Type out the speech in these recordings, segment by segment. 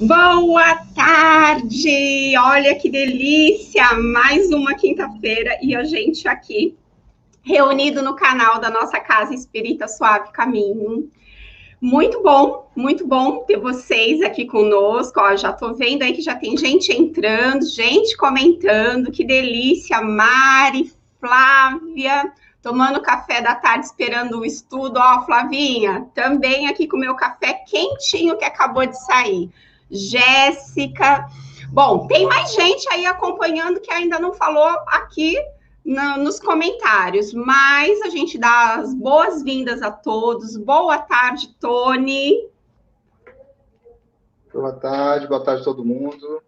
Boa tarde! Olha que delícia! Mais uma quinta-feira e a gente aqui reunido no canal da nossa Casa Espírita Suave Caminho. Muito bom ter vocês aqui conosco. Ó, já tô vendo aí que já tem gente entrando, gente comentando. Que delícia! Mari, Flávia, tomando café da tarde, esperando o estudo. Ó, Flavinha, também aqui com o meu café quentinho que acabou de sair. Jéssica. Bom, tem mais gente aí acompanhando que ainda não falou aqui nos comentários, mas a gente dá as boas-vindas a todos. Boa tarde, Tony. Boa tarde a todo mundo.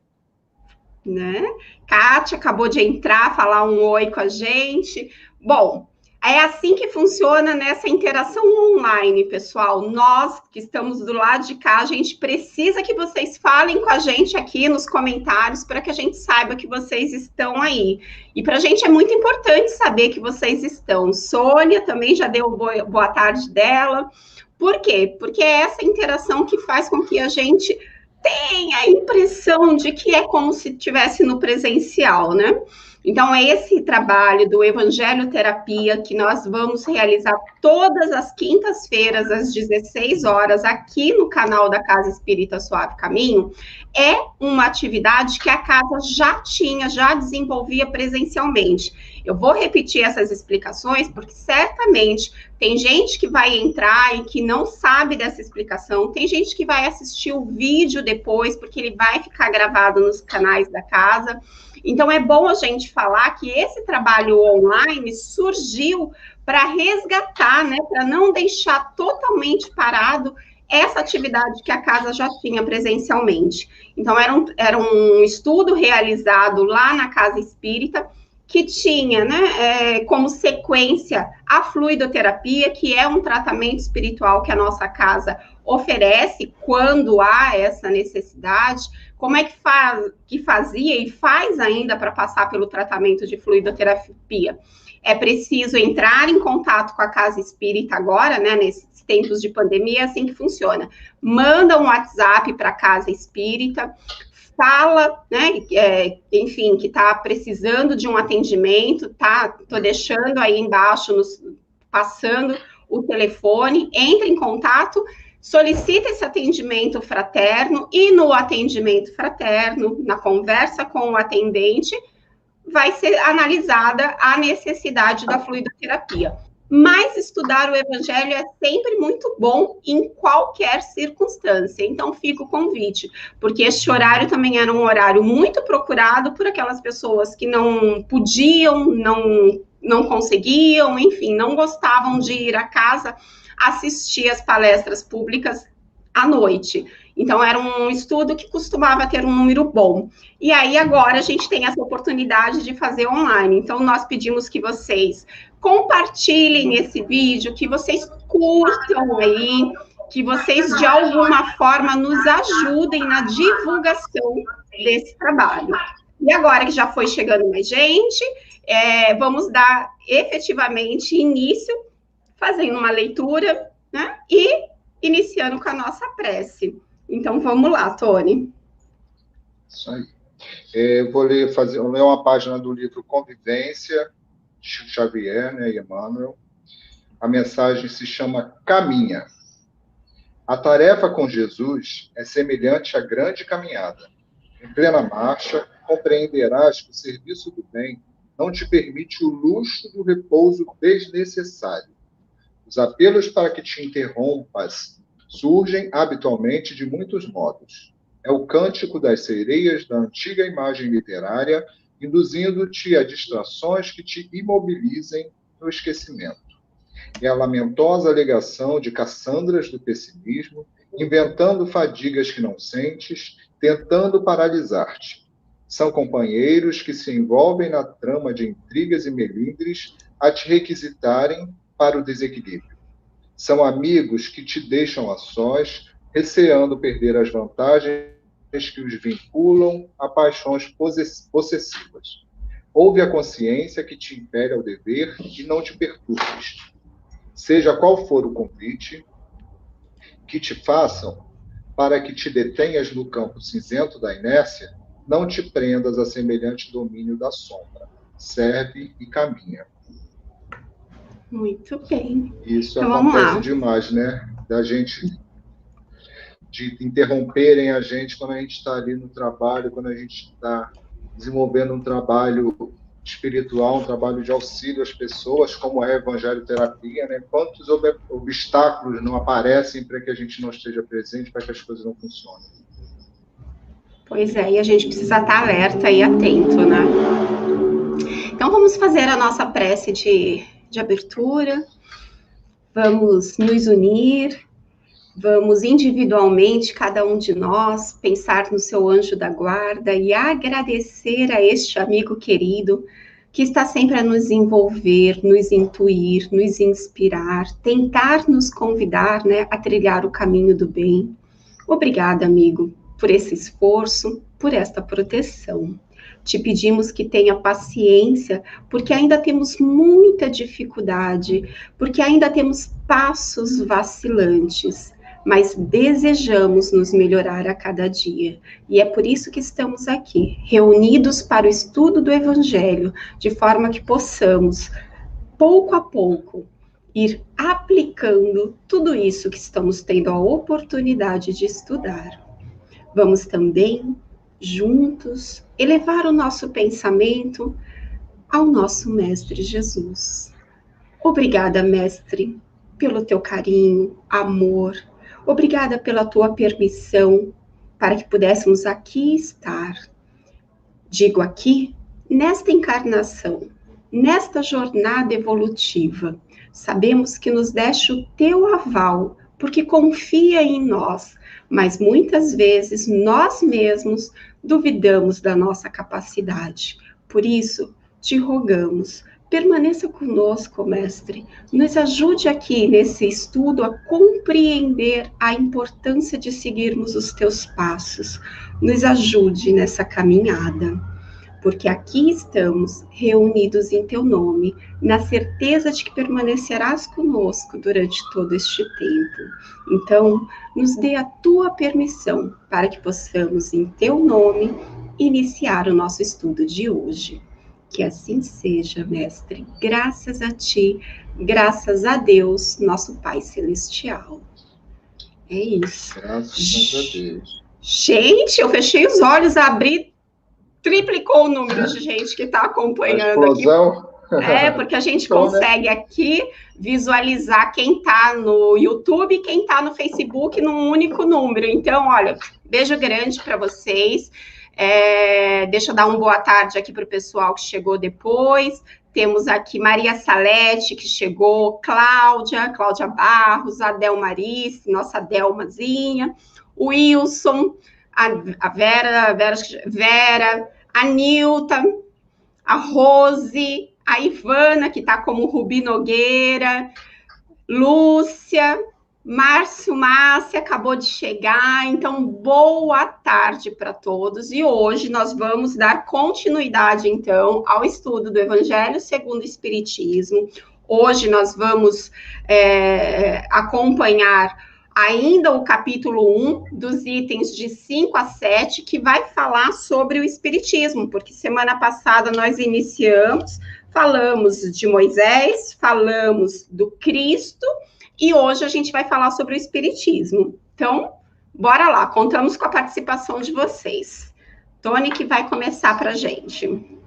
Né? Kátia acabou de entrar, falar um oi com a gente. Bom, é assim que funciona nessa interação online, pessoal. Nós que estamos do lado de cá, a gente precisa que vocês falem com a gente aqui nos comentários para que a gente saiba que vocês estão aí. E para a gente é muito importante saber que vocês estão. Sônia também já deu boa tarde dela. Por quê? Porque é essa interação que faz com que a gente tenha a impressão de que é como se estivesse no presencial, né? Então, é esse trabalho do Evangelho Terapia que nós vamos realizar todas as quintas-feiras, às 16 horas, aqui no canal da Casa Espírita Suave Caminho, é uma atividade que a casa já desenvolvia presencialmente. Eu vou repetir essas explicações, porque certamente tem gente que vai entrar e que não sabe dessa explicação, tem gente que vai assistir o vídeo depois, porque ele vai ficar gravado nos canais da casa. Então, é bom a gente falar que esse trabalho online surgiu para resgatar, né, para não deixar totalmente parado essa atividade que a casa já tinha presencialmente. Então, era um estudo realizado lá na Casa Espírita, que tinha, né, como sequência a fluidoterapia, que é um tratamento espiritual que a nossa casa oferece quando há essa necessidade. Como é que fazia e faz ainda para passar pelo tratamento de fluidoterapia? É preciso entrar em contato com a Casa Espírita agora, né, nesses tempos de pandemia, é assim que funciona. Manda um WhatsApp para a Casa Espírita, fala, né, enfim, que está precisando de um atendimento, tá? Estou deixando aí embaixo, passando o telefone, entra em contato, solicita esse atendimento fraterno e no atendimento fraterno, na conversa com o atendente, vai ser analisada a necessidade da fluidoterapia. Mas estudar o Evangelho é sempre muito bom em qualquer circunstância. Então, fica o convite, porque este horário também era um horário muito procurado por aquelas pessoas que não podiam, não conseguiam, enfim, não gostavam de ir à casa assistir as palestras públicas à noite. Então, era um estudo que costumava ter um número bom. E aí, agora, a gente tem essa oportunidade de fazer online. Então, nós pedimos que vocês compartilhem esse vídeo, que vocês curtam aí, que vocês, de alguma forma, nos ajudem na divulgação desse trabalho. E agora que já foi chegando mais gente, vamos dar efetivamente início, fazendo uma leitura, né, e iniciando com a nossa prece. Então, vamos lá, Tony. Isso aí. Eu vou ler uma página do livro Convivência, de Chico Xavier, né, e Emmanuel. A mensagem se chama Caminha. A tarefa com Jesus é semelhante à grande caminhada. Em plena marcha, compreenderás que o serviço do bem não te permite o luxo do repouso desnecessário. Os apelos para que te interrompas surgem habitualmente de muitos modos. É o cântico das sereias da antiga imagem literária, induzindo-te a distrações que te imobilizem no esquecimento. É a lamentosa alegação de Cassandras do pessimismo, inventando fadigas que não sentes, tentando paralisar-te. São companheiros que se envolvem na trama de intrigas e melindres a te requisitarem para o desequilíbrio. São amigos que te deixam a sós, receando perder as vantagens que os vinculam a paixões possessivas. Ouve a consciência que te impele ao dever e não te perturbes. Seja qual for o convite que te façam, para que te detenhas no campo cinzento da inércia, não te prendas a semelhante domínio da sombra. Serve e caminha. Muito bem. Isso Então, acontece demais, né? Da gente, de interromperem a gente quando a gente está ali no trabalho, quando a gente está desenvolvendo um trabalho espiritual, um trabalho de auxílio às pessoas, como é a evangelioterapia, né? Quantos obstáculos não aparecem para que a gente não esteja presente, para que as coisas não funcionem? Pois é, e a gente precisa estar alerta e atento, né? Então, vamos fazer a nossa prece de abertura, vamos nos unir, vamos individualmente, cada um de nós, pensar no seu anjo da guarda e agradecer a este amigo querido que está sempre a nos envolver, nos intuir, nos inspirar, tentar nos convidar, né, a trilhar o caminho do bem. Obrigada, amigo, por esse esforço, por esta proteção. Te pedimos que tenha paciência, porque ainda temos muita dificuldade, porque ainda temos passos vacilantes, mas desejamos nos melhorar a cada dia. E é por isso que estamos aqui, reunidos para o estudo do Evangelho, de forma que possamos, pouco a pouco, ir aplicando tudo isso que estamos tendo a oportunidade de estudar. Vamos também, juntos, elevar o nosso pensamento ao nosso Mestre Jesus. Obrigada, Mestre, pelo teu carinho, amor. Obrigada pela tua permissão para que pudéssemos aqui estar. Digo aqui, nesta encarnação, nesta jornada evolutiva. Sabemos que nos deste o teu aval, porque confia em nós, mas muitas vezes nós mesmos duvidamos da nossa capacidade. Por isso, te rogamos, permaneça conosco, Mestre. Nos ajude aqui nesse estudo a compreender a importância de seguirmos os teus passos. Nos ajude nessa caminhada, porque aqui estamos reunidos em teu nome, na certeza de que permanecerás conosco durante todo este tempo. Então, nos dê a tua permissão para que possamos, em teu nome, iniciar o nosso estudo de hoje. Que assim seja, Mestre. Graças a ti, graças a Deus, nosso Pai Celestial. É isso. Graças a Deus. Gente, eu fechei os olhos, abri, triplicou o número de gente que está acompanhando aqui. É, porque a gente consegue aqui visualizar quem está no YouTube e quem está no Facebook num único número. Então, olha, beijo grande para vocês. Deixa eu dar uma boa tarde aqui para o pessoal que chegou depois. Temos aqui Maria Salete, que chegou, Cláudia Barros, a Delmarice, nossa Delmazinha, o Wilson, a Vera, a Nilta, a Rose, a Ivana, que está como Rubi Nogueira, Lúcia, Márcia acabou de chegar, então boa tarde para todos. E hoje nós vamos dar continuidade, então, ao estudo do Evangelho segundo o Espiritismo. Hoje nós vamos acompanhar ainda o capítulo 1, dos itens de 5 a 7, que vai falar sobre o Espiritismo, porque semana passada nós iniciamos, falamos de Moisés, falamos do Cristo, e hoje a gente vai falar sobre o Espiritismo. Então, bora lá, contamos com a participação de vocês. Tony, que vai começar para a gente. Vamos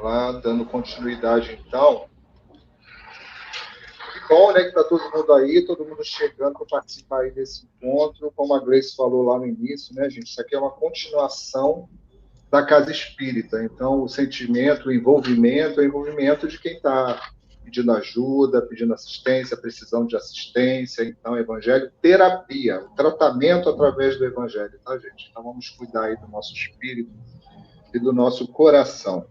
lá, dando continuidade, então. Que bom, né, que está todo mundo aí, todo mundo chegando para participar aí desse encontro. Como a Grace falou lá no início, né, gente, isso aqui é uma continuação da Casa Espírita. Então, o sentimento, o envolvimento de quem está pedindo ajuda, pedindo assistência, precisão de assistência. Então, Evangelho, terapia, o tratamento através do Evangelho, tá, gente? Então, vamos cuidar aí do nosso espírito e do nosso coração.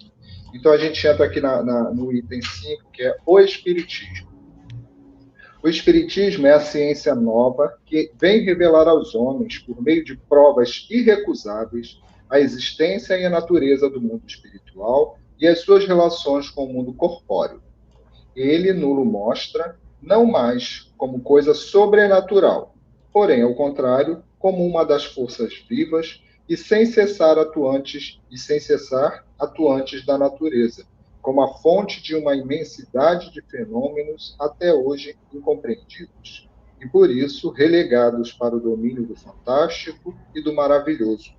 Então, a gente entra aqui no item 5, que é o Espiritismo. O Espiritismo é a ciência nova que vem revelar aos homens, por meio de provas irrecusáveis, a existência e a natureza do mundo espiritual e as suas relações com o mundo corpóreo. Ele nulo mostra, não mais como coisa sobrenatural, porém, ao contrário, como uma das forças vivas e sem cessar atuantes da natureza, como a fonte de uma imensidade de fenômenos até hoje incompreendidos, e por isso relegados para o domínio do fantástico e do maravilhoso.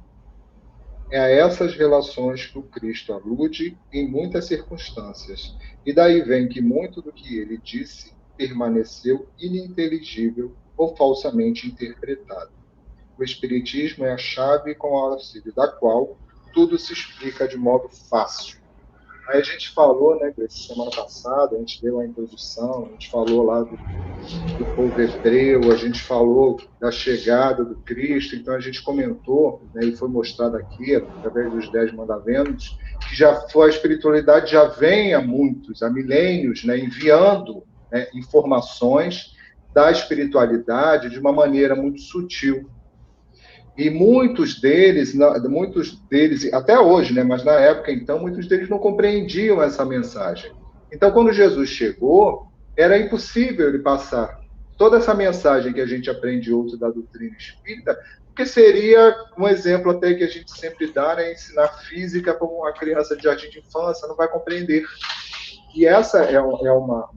É a essas relações que o Cristo alude em muitas circunstâncias, e daí vem que muito do que ele disse permaneceu ininteligível ou falsamente interpretado. O Espiritismo é a chave com o auxílio da qual tudo se explica de modo fácil. Aí a gente falou, né, semana passada, a gente deu a introdução, a gente falou lá do povo hebreu, a gente falou da chegada do Cristo, então a gente comentou, né, e foi mostrado aqui, através dos 10 mandamentos, que a espiritualidade já vem há milênios, né, enviando, né, informações da espiritualidade de uma maneira muito sutil. E muitos deles, até hoje, né, mas na época, então, muitos deles não compreendiam essa mensagem. Então, quando Jesus chegou, era impossível ele passar toda essa mensagem que a gente aprende hoje da doutrina espírita, porque seria um exemplo até que a gente sempre dá, né, ensinar física para uma criança de jardim de infância, não vai compreender. E essa é uma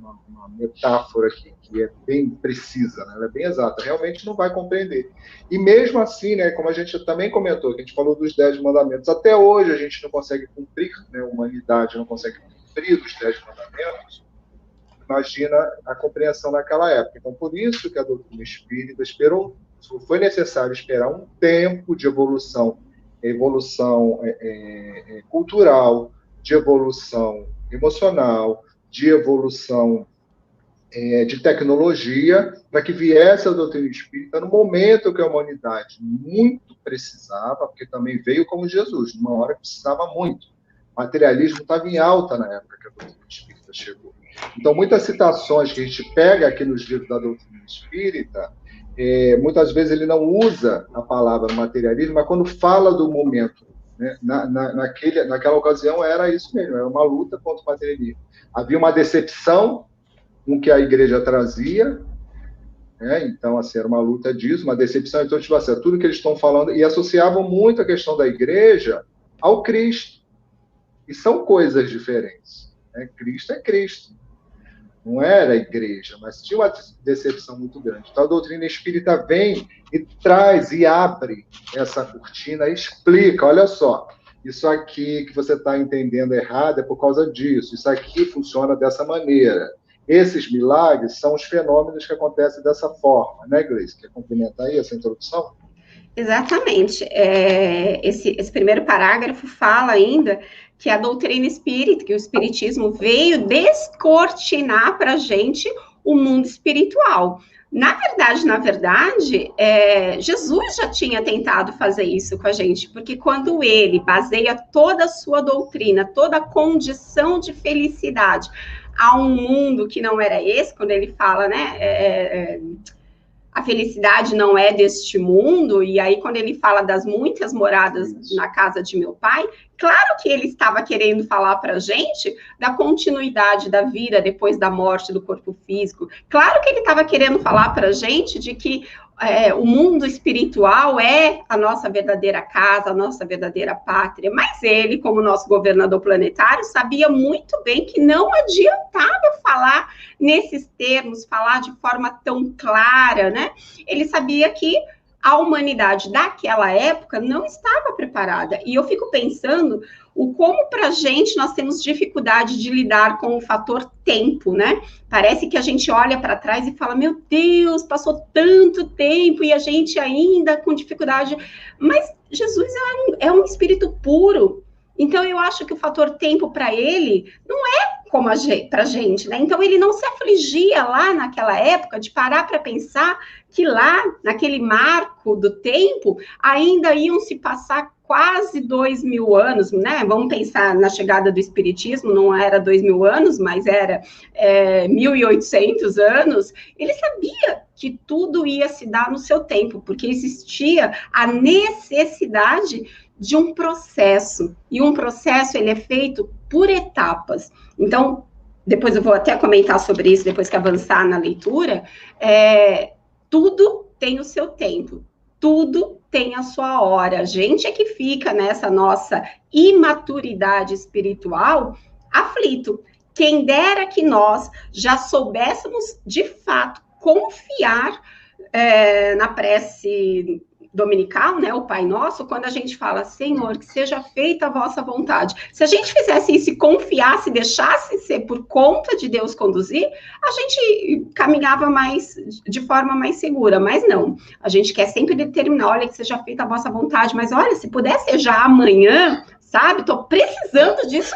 metáfora que é bem precisa, né? Ela é bem exata, realmente não vai compreender. E mesmo assim, né, como a gente também comentou, que a gente falou dos 10 mandamentos, até hoje a gente não consegue cumprir, né, a humanidade não consegue cumprir os 10 mandamentos, imagina a compreensão naquela época. Então, por isso que a doutrina espírita foi necessário esperar um tempo de evolução cultural, de evolução emocional, de evolução de tecnologia, para que viesse a doutrina espírita no momento que a humanidade muito precisava, porque também veio como Jesus, numa hora que precisava muito. O materialismo estava em alta na época que a doutrina espírita chegou. Então, muitas citações que a gente pega aqui nos livros da doutrina espírita, muitas vezes ele não usa a palavra materialismo, mas quando fala do momento, né, naquela ocasião era isso mesmo, era uma luta contra o materialismo. Havia uma decepção com o que a igreja trazia, né? Então, assim, era uma luta disso, uma decepção. Então, tipo assim, tudo que eles estão falando, e associavam muito a questão da igreja ao Cristo. E são coisas diferentes, né? Cristo é Cristo. Não era a igreja, mas tinha uma decepção muito grande. Então, a doutrina espírita vem e traz e abre essa cortina e explica, olha só, isso aqui que você está entendendo errado é por causa disso, isso aqui funciona dessa maneira. Esses milagres são os fenômenos que acontecem dessa forma, né, Gleice? Quer complementar aí essa introdução? Exatamente. Esse primeiro parágrafo fala ainda que a doutrina espírita, que o espiritismo veio descortinar para a gente o mundo espiritual. Na verdade, Jesus já tinha tentado fazer isso com a gente, porque quando ele baseia toda a sua doutrina, toda a condição de felicidade a um mundo que não era esse, quando ele fala, né, a felicidade não é deste mundo, e aí quando ele fala das muitas moradas na casa de meu pai, claro que ele estava querendo falar para a gente da continuidade da vida depois da morte do corpo físico, claro que ele estava querendo falar para a gente de que o mundo espiritual é a nossa verdadeira casa, a nossa verdadeira pátria, mas ele, como nosso governador planetário, sabia muito bem que não adiantava falar nesses termos, falar de forma tão clara, né? Ele sabia que a humanidade daquela época não estava preparada. E eu fico pensando o como para a gente nós temos dificuldade de lidar com o fator tempo, né? Parece que a gente olha para trás e fala, meu Deus, passou tanto tempo e a gente ainda com dificuldade. Mas Jesus é um espírito puro. Então, eu acho que o fator tempo para ele não é como para a gente, né? Então, ele não se afligia lá naquela época de parar para pensar que lá, naquele marco do tempo, ainda iam se passar quase 2000 anos, né? Vamos pensar na chegada do Espiritismo, não era 2000 anos, mas era 1800 anos. Ele sabia que tudo ia se dar no seu tempo, porque existia a necessidade de um processo, e um processo ele é feito por etapas. Então, depois eu vou até comentar sobre isso, depois que avançar na leitura, tudo tem o seu tempo. Tudo tem a sua hora. A gente é que fica nessa nossa imaturidade espiritual aflito. Quem dera que nós já soubéssemos, de fato, confiar na prece dominical, né, o Pai Nosso, quando a gente fala, Senhor, que seja feita a vossa vontade. Se a gente fizesse isso e confiasse, deixasse ser por conta de Deus conduzir, a gente caminhava de forma mais segura, mas não. A gente quer sempre determinar, olha, que seja feita a vossa vontade, mas olha, se puder ser já amanhã, sabe? Estou precisando disso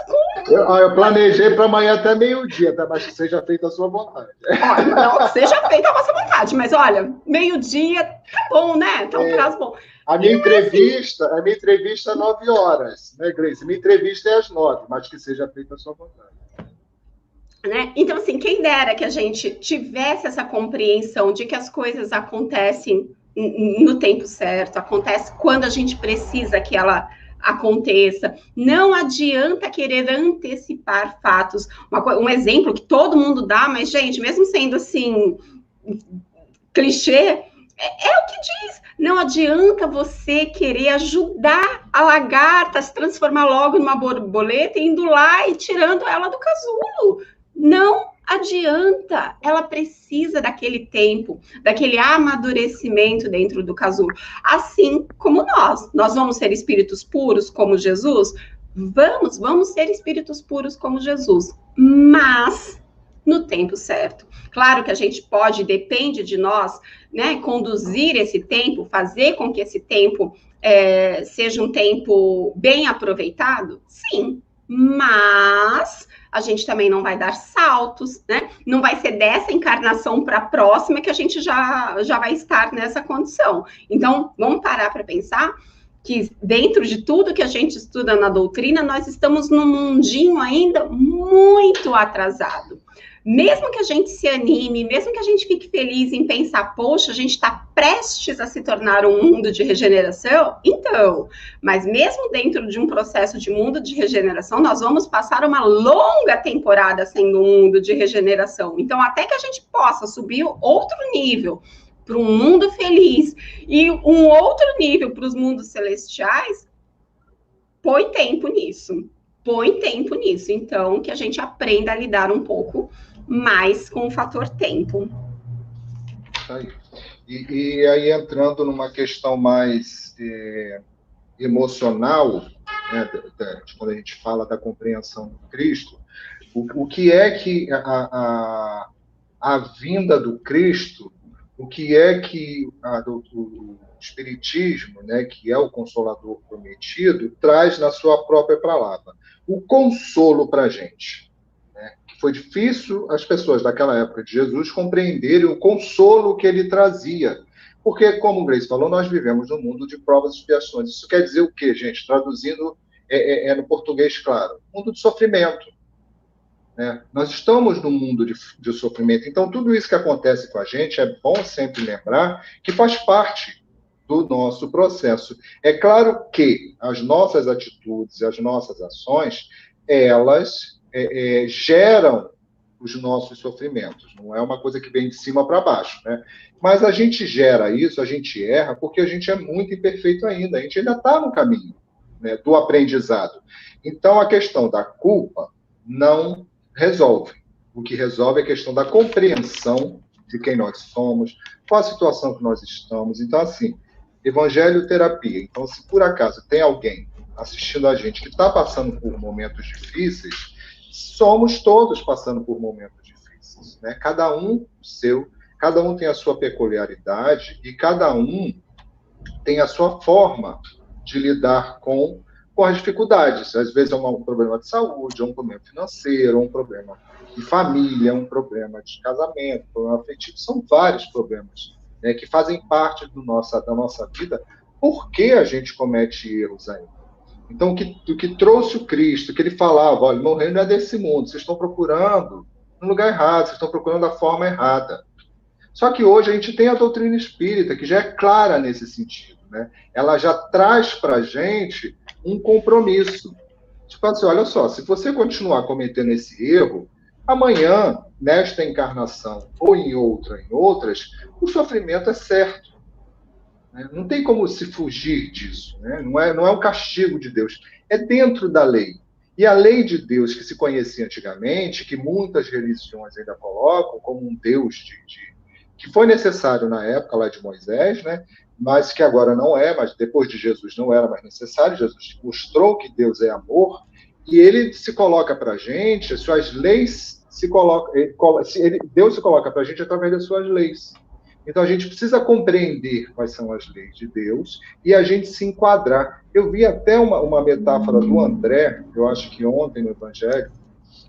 eu planejei para amanhã até meio-dia, tá? Mas que seja feita a sua vontade. Olha, não, seja feita a vossa vontade, mas olha, meio-dia, tá bom, né? Tá um prazo bom. A minha entrevista é 9 horas, né, Grace? Minha entrevista é às 9, mas que seja feita a sua vontade. Né? Então, assim, quem dera que a gente tivesse essa compreensão de que as coisas acontecem no tempo certo, acontece quando a gente precisa que ela aconteça. Não adianta querer antecipar fatos. Um exemplo que todo mundo dá, mas, gente, mesmo sendo assim, clichê, é o que diz. Não adianta você querer ajudar a lagarta a se transformar logo numa borboleta, indo lá e tirando ela do casulo. Não adianta, ela precisa daquele tempo, daquele amadurecimento dentro do casulo. Assim como nós vamos ser espíritos puros como Jesus? Vamos ser espíritos puros como Jesus, mas no tempo certo. Claro que a gente pode, depende de nós, né, conduzir esse tempo, fazer com que esse tempo seja um tempo bem aproveitado, sim, mas a gente também não vai dar saltos, né? Não vai ser dessa encarnação para a próxima que a gente já vai estar nessa condição. Então, vamos parar para pensar que dentro de tudo que a gente estuda na doutrina, nós estamos num mundinho ainda muito atrasado. Mesmo que a gente se anime, mesmo que a gente fique feliz em pensar, poxa, a gente está prestes a se tornar um mundo de regeneração, então, mas mesmo dentro de um processo de mundo de regeneração, nós vamos passar uma longa temporada sendo um mundo de regeneração. Então, até que a gente possa subir outro nível para um mundo feliz e um outro nível para os mundos celestiais, põe tempo nisso. Então, que a gente aprenda a lidar um pouco mais com o fator tempo. Aí. E aí, entrando numa questão mais emocional, né, quando a gente fala da compreensão do Cristo, o que é que a vinda do Cristo, o que é que o Espiritismo, né, que é o Consolador prometido, traz na sua própria palavra? O consolo para a gente. Foi difícil as pessoas daquela época de Jesus compreenderem o consolo que ele trazia. Porque, como o Grace falou, nós vivemos num mundo de provas e expiações. Isso quer dizer o quê, gente? Traduzindo no português claro. Mundo de sofrimento. Né? Nós estamos num mundo de sofrimento. Então, tudo isso que acontece com a gente, é bom sempre lembrar que faz parte do nosso processo. É claro que as nossas atitudes, as nossas ações, elas geram os nossos sofrimentos. Não é uma coisa que vem de cima para baixo, né? Mas a gente gera isso, a gente erra, porque a gente é muito imperfeito ainda. A gente ainda está no caminho, né, do aprendizado. Então, a questão da culpa não resolve. O que resolve é a questão da compreensão de quem nós somos, qual a situação que nós estamos. Então, assim, evangelho terapia. Então, se por acaso tem alguém assistindo a gente que está passando por momentos difíceis, somos todos passando por momentos difíceis, né? Cada um tem a sua peculiaridade e cada um tem a sua forma de lidar com as dificuldades. Às vezes é um problema de saúde, é um problema financeiro, um problema de família, um problema de casamento, um problema afetivo. São vários problemas, né, que fazem parte da nossa vida. Por que a gente comete erros ainda? Então, o que trouxe o Cristo, que ele falava, olha, meu reino não é desse mundo, vocês estão procurando no lugar errado, vocês estão procurando da forma errada. Só que hoje a gente tem a doutrina espírita, que já é clara nesse sentido, né? Ela já traz para a gente um compromisso. Tipo assim, olha só, se você continuar cometendo esse erro, amanhã, nesta encarnação ou em outras, o sofrimento é certo. né? Não tem como se fugir disso, né? Não é um castigo de Deus, é dentro da lei. E a lei de Deus que se conhecia antigamente, que muitas religiões ainda colocam como um Deus que foi necessário na época lá de Moisés, né? Mas que agora não é, mas depois de Jesus não era mais necessário. Jesus mostrou que Deus é amor, e ele se coloca para a gente, as suas leis se colocam, Deus se coloca para a gente através das suas leis. Então a gente precisa compreender quais são as leis de Deus e a gente se enquadrar. Eu vi até uma metáfora do André, eu acho que ontem no Evangelho,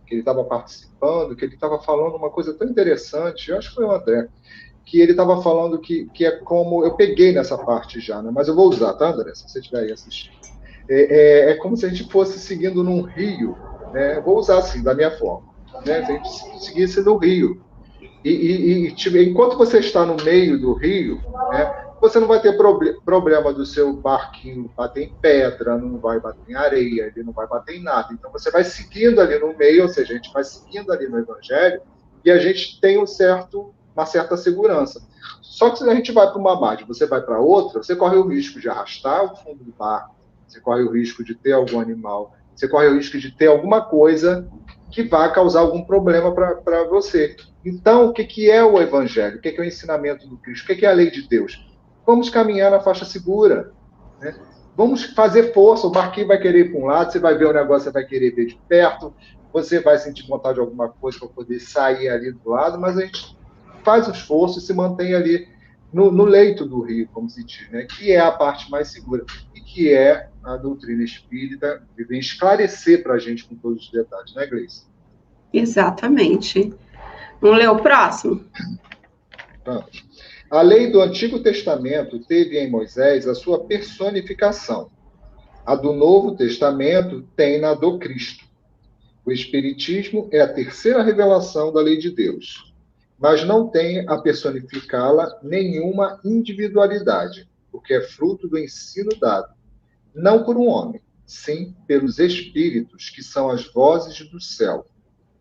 que ele estava participando, que ele estava falando uma coisa tão interessante, eu acho que foi o André, que ele estava falando que é como, eu peguei nessa parte já, né? Mas eu vou usar, tá, André, se você estiver aí assistindo. É como se a gente fosse seguindo num rio, né? Vou usar assim, da minha forma, né? Se a gente seguisse no rio. Enquanto você está no meio do rio, né, você não vai ter problema do seu barquinho bater em pedra, não vai bater em areia, ele não vai bater em nada. Então você vai seguindo ali no meio, ou seja, a gente vai seguindo ali no Evangelho e a gente tem uma certa segurança. Só que se a gente vai para uma margem, você vai para outra, você corre o risco de arrastar o fundo do barco, você corre o risco de ter algum animal, você corre o risco de ter alguma coisa que vá causar algum problema para você. Então, o que é o Evangelho? O que é o ensinamento do Cristo? O que é a lei de Deus? Vamos caminhar na faixa segura, né? Vamos fazer força, o barquinho vai querer ir para um lado, você vai ver o negócio, você vai querer ver de perto, você vai sentir vontade de alguma coisa para poder sair ali do lado, mas a gente faz o esforço e se mantém ali no leito do rio, como se diz, né? Que é a parte mais segura, e que é a doutrina espírita, que vem esclarecer para a gente com todos os detalhes, né, Gleice? Exatamente. Vamos ler o próximo? Vamos. A lei do Antigo Testamento teve em Moisés a sua personificação. A do Novo Testamento tem na do Cristo. O Espiritismo é a terceira revelação da lei de Deus, mas não tem a personificá-la nenhuma individualidade, porque é fruto do ensino dado, não por um homem, sim pelos espíritos, que são as vozes do céu,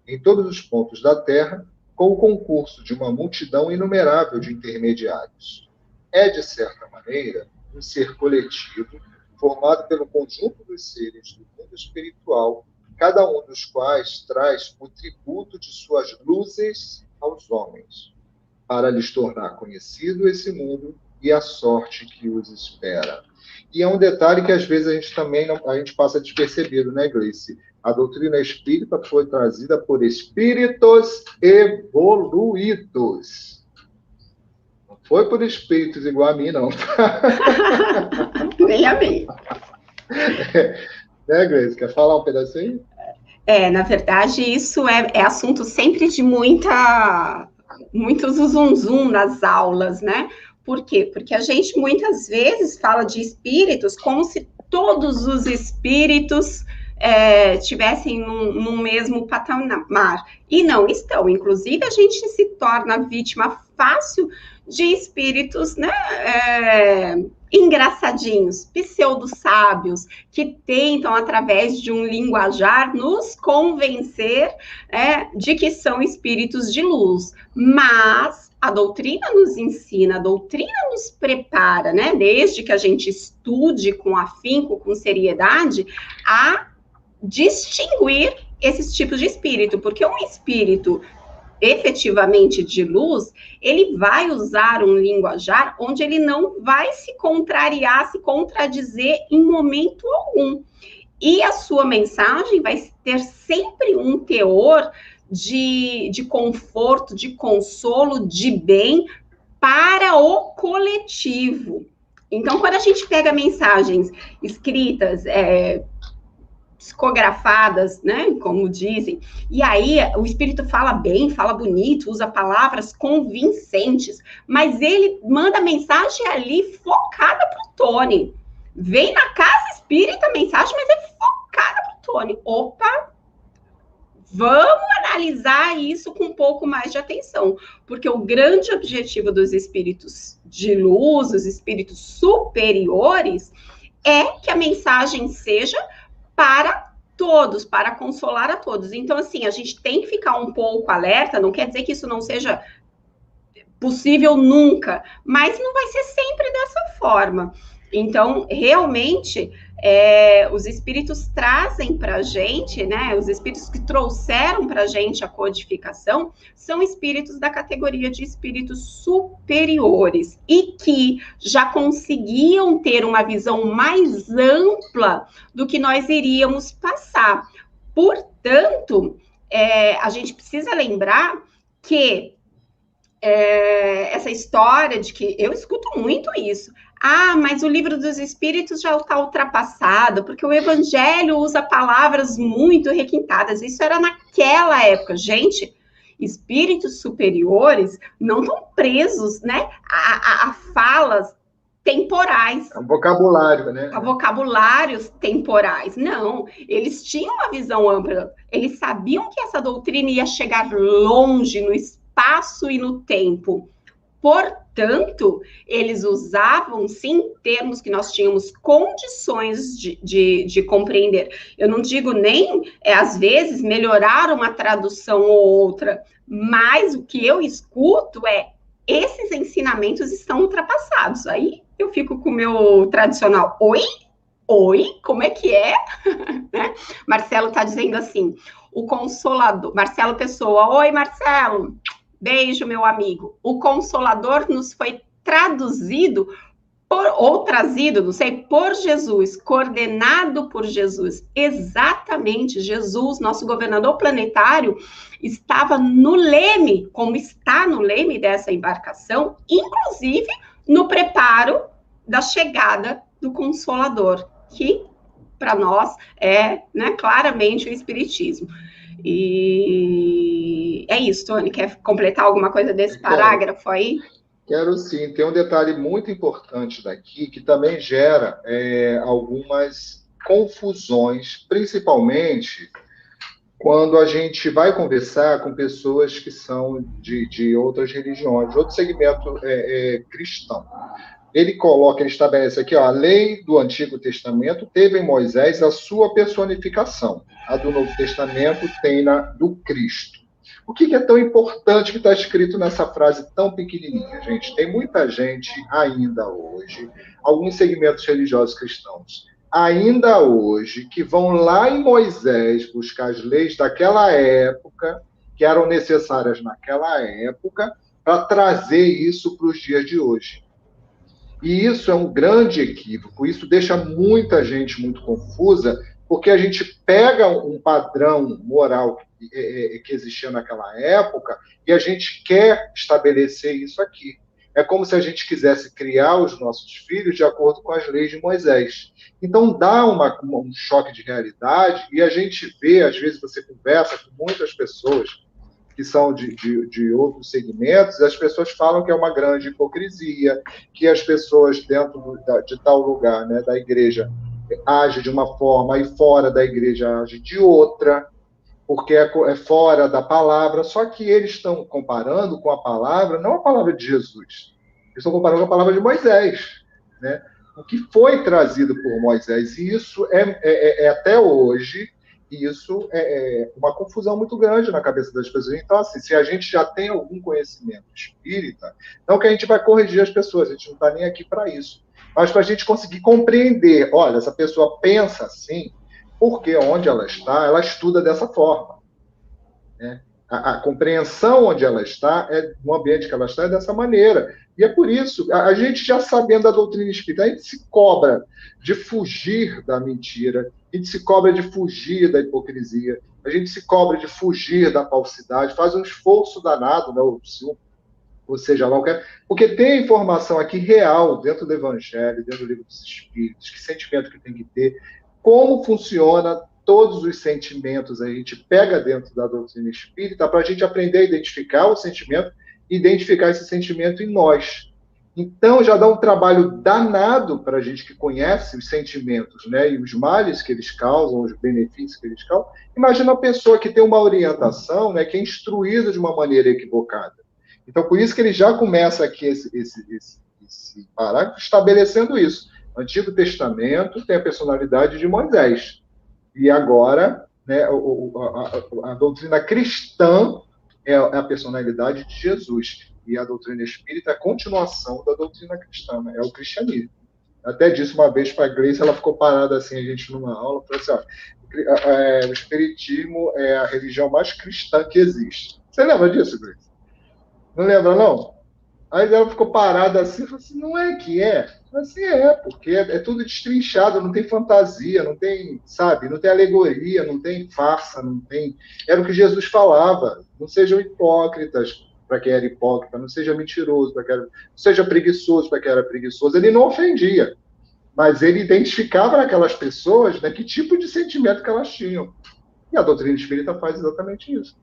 em todos os pontos da terra, com o concurso de uma multidão inumerável de intermediários. É, de certa maneira, um ser coletivo, formado pelo conjunto dos seres do mundo espiritual, cada um dos quais traz o tributo de suas luzes aos homens, para lhes tornar conhecido esse mundo e a sorte que os espera. E é um detalhe que às vezes a gente também a gente passa despercebido, né, Gleice? A doutrina espírita foi trazida por espíritos evoluídos. Não foi por espíritos igual a mim, não. Nem a mim. Né, Gleice? Quer falar um pedacinho? Na verdade, isso é assunto sempre de muito zum nas aulas, né? Por quê? Porque a gente muitas vezes fala de espíritos como se todos os espíritos estivessem num mesmo patamar. E não estão. Inclusive, a gente se torna vítima fácil de espíritos, né, engraçadinhos, pseudo-sábios, que tentam, através de um linguajar, nos convencer de que são espíritos de luz. Mas a doutrina nos ensina, a doutrina nos prepara, né, desde que a gente estude com afinco, com seriedade, a distinguir esses tipos de espírito, porque um espírito efetivamente de luz, ele vai usar um linguajar onde ele não vai se contrariar, se contradizer em momento algum. E a sua mensagem vai ter sempre um teor de conforto, de consolo, de bem para o coletivo. Então, quando a gente pega mensagens escritas, psicografadas, né, como dizem, e aí o espírito fala bem, fala bonito, usa palavras convincentes, mas ele manda mensagem ali focada para o Tony. Vem na casa espírita a mensagem, mas é focada para o Tony. Opa! Vamos analisar isso com um pouco mais de atenção, porque o grande objetivo dos espíritos de luz, os espíritos superiores, é que a mensagem seja para todos, para consolar a todos. Então, assim, a gente tem que ficar um pouco alerta, não quer dizer que isso não seja possível nunca, mas não vai ser sempre dessa forma. Então, realmente, os espíritos trazem para a gente, né? Os espíritos que trouxeram para a gente a codificação são espíritos da categoria de espíritos superiores e que já conseguiam ter uma visão mais ampla do que nós iríamos passar. Portanto, a gente precisa lembrar que essa história de que eu escuto muito isso. Ah, mas o livro dos espíritos já está ultrapassado, porque o evangelho usa palavras muito requintadas. Isso era naquela época. Gente, espíritos superiores não estão presos, né, a falas temporais. É um vocabulário, né? A vocabulários temporais. Não, eles tinham uma visão ampla. Eles sabiam que essa doutrina ia chegar longe no espaço e no tempo. Portanto, eles usavam, sim, termos que nós tínhamos condições de compreender. Eu não digo nem, às vezes, melhorar uma tradução ou outra, mas o que eu escuto esses ensinamentos estão ultrapassados. Aí eu fico com o meu tradicional, oi, como é que é? Né? Marcelo está dizendo assim, o Consolador, Marcelo Pessoa, oi, Marcelo, beijo, meu amigo. O Consolador nos foi traduzido ou trazido, não sei, por Jesus, coordenado por Jesus. Exatamente, Jesus, nosso governador planetário, estava no leme, como está no leme dessa embarcação, inclusive no preparo da chegada do Consolador, que para nós né, claramente o Espiritismo. E é isso, Tony, quer completar alguma coisa desse parágrafo aí? Quero sim. Tem um detalhe muito importante daqui, que também gera algumas confusões, principalmente quando a gente vai conversar com pessoas que são de outras religiões, de outro segmento cristão. Ele estabelece aqui, ó, a lei do Antigo Testamento teve em Moisés a sua personificação. A do Novo Testamento tem na do Cristo. O que é tão importante que está escrito nessa frase tão pequenininha, gente? Tem muita gente ainda hoje, alguns segmentos religiosos cristãos, ainda hoje, que vão lá em Moisés buscar as leis daquela época, que eram necessárias naquela época, para trazer isso para os dias de hoje. E isso é um grande equívoco, isso deixa muita gente muito confusa, porque a gente pega um padrão moral que existia naquela época e a gente quer estabelecer isso aqui. É como se a gente quisesse criar os nossos filhos de acordo com as leis de Moisés. Então, dá um choque de realidade e a gente vê, às vezes você conversa com muitas pessoas que são de outros segmentos, as pessoas falam que é uma grande hipocrisia, que as pessoas dentro de tal lugar, né, da igreja, agem de uma forma e fora da igreja agem de outra, porque é fora da palavra, só que eles estão comparando com a palavra, não a palavra de Jesus, eles estão comparando com a palavra de Moisés, né? O que foi trazido por Moisés, e isso é até hoje, isso é uma confusão muito grande na cabeça das pessoas. Então, assim, se a gente já tem algum conhecimento espírita, não que a gente vai corrigir as pessoas, a gente não está nem aqui para isso, mas para a gente conseguir compreender, olha, essa pessoa pensa assim, porque onde ela está, ela estuda dessa forma. Né? A compreensão onde ela está, no ambiente que ela está, é dessa maneira. E é por isso, a gente já sabendo da doutrina espírita, a gente se cobra de fugir da mentira, a gente se cobra de fugir da hipocrisia, a gente se cobra de fugir da falsidade, faz um esforço danado, né, ou seja, lá o que porque tem informação aqui real, dentro do Evangelho, dentro do Livro dos Espíritos, que sentimento que tem que ter, como funciona todos os sentimentos, a gente pega dentro da doutrina espírita para a gente aprender a identificar o sentimento, identificar esse sentimento em nós. Então, já dá um trabalho danado para a gente que conhece os sentimentos, né, e os males que eles causam, os benefícios que eles causam. Imagina uma pessoa que tem uma orientação, né, que é instruída de uma maneira equivocada. Então, por isso que ele já começa aqui esse parágrafo estabelecendo isso. O Antigo Testamento tem a personalidade de Moisés. E agora, né, a doutrina cristã é a personalidade de Jesus. E a doutrina espírita é a continuação da doutrina cristã, né? É o cristianismo. Até disse uma vez para a Gleice, ela ficou parada assim, a gente numa aula, falou assim, ó, o espiritismo é a religião mais cristã que existe. Você lembra disso, Gleice? Não lembra, não? Aí ela ficou parada assim, falou assim, não é que é? Assim porque é tudo destrinchado, não tem fantasia, não tem, sabe, não tem alegoria, não tem farsa, não tem... Era o que Jesus falava, não sejam hipócritas para quem era hipócrita, não seja mentiroso para quem era... Não seja preguiçoso para quem era preguiçoso. Ele não ofendia, mas ele identificava naquelas pessoas, né, que tipo de sentimento que elas tinham. E a doutrina espírita faz exatamente isso.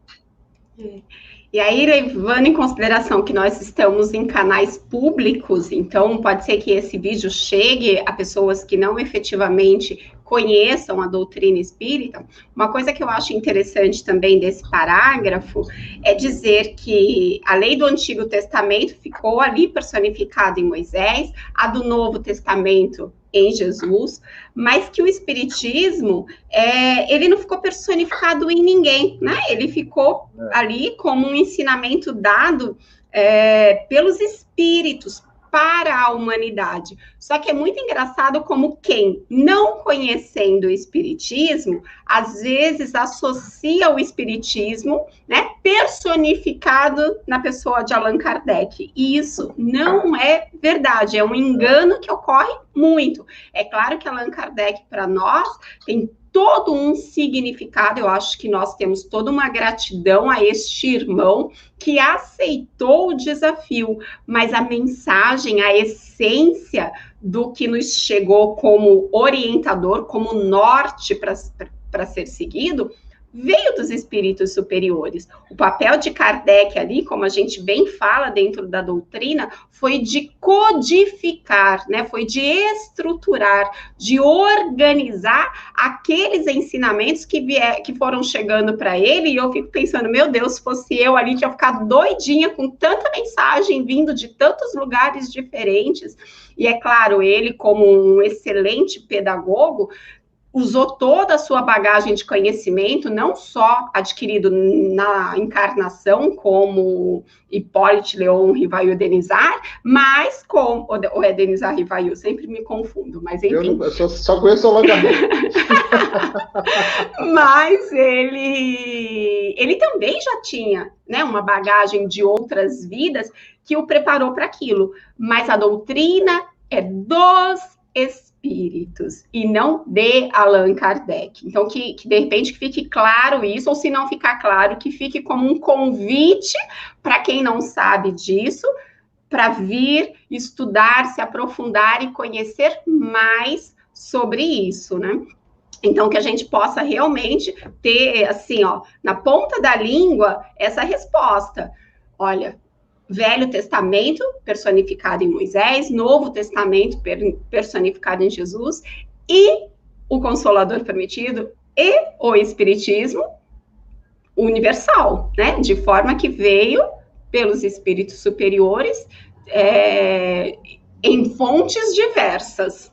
E aí, levando em consideração que nós estamos em canais públicos, então pode ser que esse vídeo chegue a pessoas que não efetivamente conheçam a doutrina espírita. Uma coisa que eu acho interessante também desse parágrafo é dizer que a lei do Antigo Testamento ficou ali personificada em Moisés, a do Novo Testamento em Jesus, mas que o Espiritismo, ele não ficou personificado em ninguém, né? Ele ficou ali como um ensinamento dado pelos espíritos para a humanidade. Só que é muito engraçado como quem, não conhecendo o Espiritismo, às vezes associa o Espiritismo, né, personificado na pessoa de Allan Kardec. E isso não é verdade, é um engano que ocorre muito. É claro que Allan Kardec, para nós, tem todo um significado, eu acho que nós temos toda uma gratidão a este irmão que aceitou o desafio, mas a mensagem, a essência do que nos chegou como orientador, como norte para ser seguido, veio dos espíritos superiores. O papel de Kardec ali, como a gente bem fala dentro da doutrina, foi de codificar, né? Foi de estruturar, de organizar aqueles ensinamentos que foram chegando para ele, e eu fico pensando, meu Deus, se fosse eu ali, tinha ficado doidinha com tanta mensagem vindo de tantos lugares diferentes. E é claro, ele, como um excelente pedagogo, usou toda a sua bagagem de conhecimento, não só adquirido na encarnação, como Hipólite Leon Rivail Denizar, mas como... Ou é Denizar Rivail? Sempre me confundo, mas enfim. Eu só conheço o Allan Mas ele também já tinha, né, uma bagagem de outras vidas que o preparou para aquilo. Mas a doutrina é dos espíritos e não de Allan Kardec. Então, que de repente que fique claro isso, ou se não ficar claro, que fique como um convite para quem não sabe disso, para vir estudar, se aprofundar e conhecer mais sobre isso, né? Então, que a gente possa realmente ter, assim, ó, na ponta da língua, essa resposta. Olha, Velho Testamento personificado em Moisés, Novo Testamento personificado em Jesus, e o Consolador Prometido e o Espiritismo universal, né? De forma que veio pelos espíritos superiores em fontes diversas.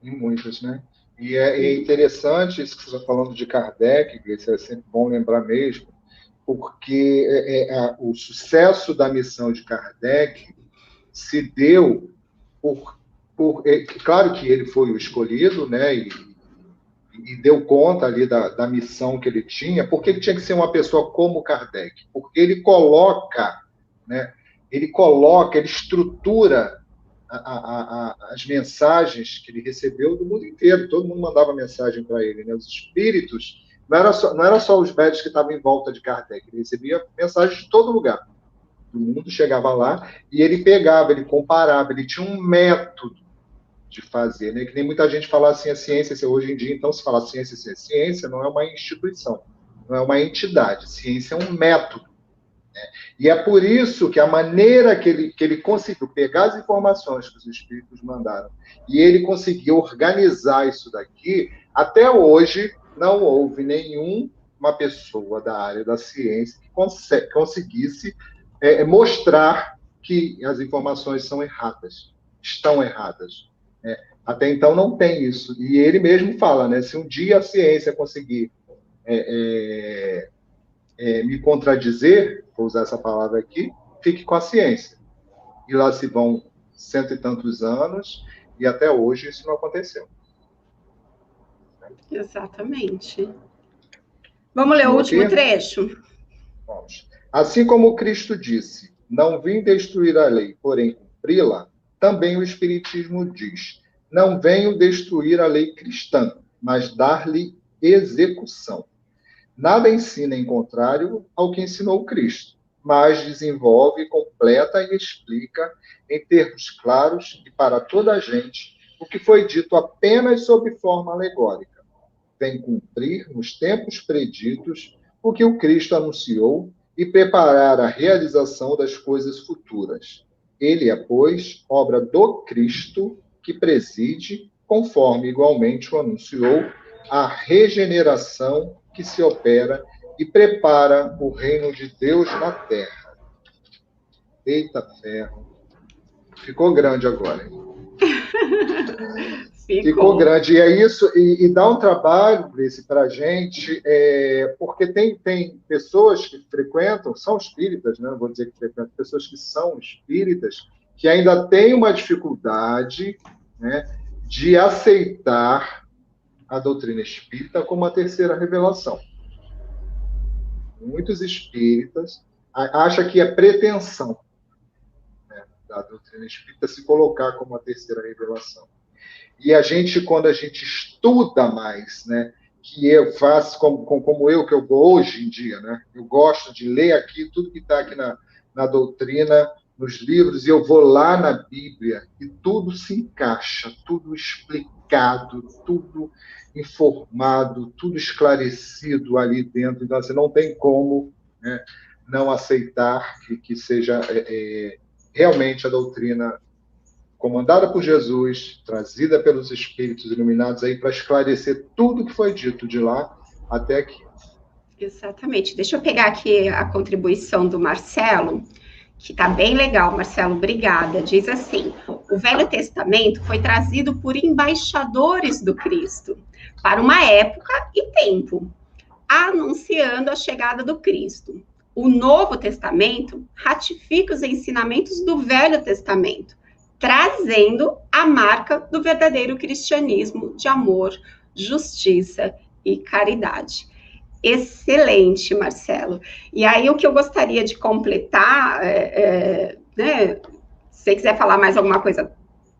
Em muitas, né? E é interessante isso que você está falando de Kardec, que é sempre bom lembrar mesmo, porque o sucesso da missão de Kardec se deu claro que ele foi o escolhido, né, e deu conta ali da missão que ele tinha. Por que tinha que ser uma pessoa como Kardec? Porque ele coloca, né, ele estrutura as mensagens que ele recebeu do mundo inteiro. Todo mundo mandava mensagem para ele, né? Os espíritos, não era só os médicos que estavam em volta de Kardec, ele recebia mensagens de todo lugar. O mundo chegava lá e ele pegava, ele comparava, ele tinha um método de fazer, né? Que nem muita gente fala assim, a ciência, hoje em dia, então, se fala ciência não é uma instituição, não é uma entidade, ciência é um método. E é por isso que a maneira que ele conseguiu pegar as informações que os espíritos mandaram e ele conseguiu organizar isso daqui, até hoje não houve nenhuma pessoa da área da ciência que conseguisse mostrar que as informações são erradas, estão erradas. Até então não tem isso. E ele mesmo fala, né? Se um dia a ciência conseguir me contradizer, vou usar essa palavra aqui, fique com a ciência. E lá se vão 100 e tantos anos, e até hoje isso não aconteceu. Exatamente. Vamos ler o último trecho? Vamos. Assim como Cristo disse, não vim destruir a lei, porém cumpri-la, também o Espiritismo diz, não venho destruir a lei cristã, mas dar-lhe execução. Nada ensina em contrário ao que ensinou Cristo, mas desenvolve, completa e explica em termos claros e para toda a gente o que foi dito apenas sob forma alegórica. Vem cumprir nos tempos preditos o que o Cristo anunciou e preparar a realização das coisas futuras. Ele é, pois, obra do Cristo que preside, conforme igualmente o anunciou, a regeneração que se opera e prepara o reino de Deus na terra. Eita ferro. Ficou grande agora, hein? Ficou grande. E é isso, e dá um trabalho, Brice, para a gente, porque tem pessoas que frequentam, são espíritas, né? Não vou dizer que frequentam, pessoas que são espíritas, que ainda têm uma dificuldade, né, de aceitar a doutrina espírita como a terceira revelação. Muitos espíritas acham que é pretensão, né, da doutrina espírita se colocar como a terceira revelação. E a gente, quando a gente estuda mais, né, que eu faço como eu, que eu hoje em dia, né, eu gosto de ler aqui tudo que está aqui na doutrina, nos livros, e eu vou lá na Bíblia, e tudo se encaixa, tudo explicado, tudo informado, tudo esclarecido ali dentro. Então, você não tem como, né, não aceitar que seja realmente a doutrina comandada por Jesus, trazida pelos Espíritos iluminados aí para esclarecer tudo que foi dito de lá até aqui. Exatamente. Deixa eu pegar aqui a contribuição do Marcelo, que está bem legal. Marcelo, obrigada. Diz assim, o Velho Testamento foi trazido por embaixadores do Cristo para uma época e tempo, anunciando a chegada do Cristo. O Novo Testamento ratifica os ensinamentos do Velho Testamento, trazendo a marca do verdadeiro cristianismo de amor, justiça e caridade. Excelente, Marcelo. E aí, o que eu gostaria de completar, né, se você quiser falar mais alguma coisa,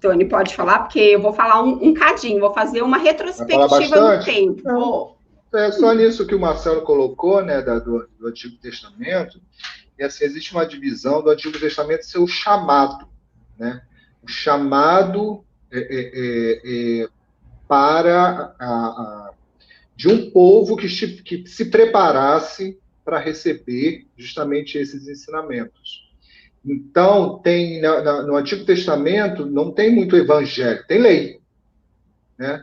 Tony, pode falar, porque eu vou falar um cadinho, vou fazer uma retrospectiva no tempo. É só nisso que o Marcelo colocou, né, do Antigo Testamento, e assim, existe uma divisão do Antigo Testamento ser o chamado, né? O chamado para de um povo que se preparasse para receber justamente esses ensinamentos. Então, no Antigo Testamento não tem muito evangelho, tem lei, né?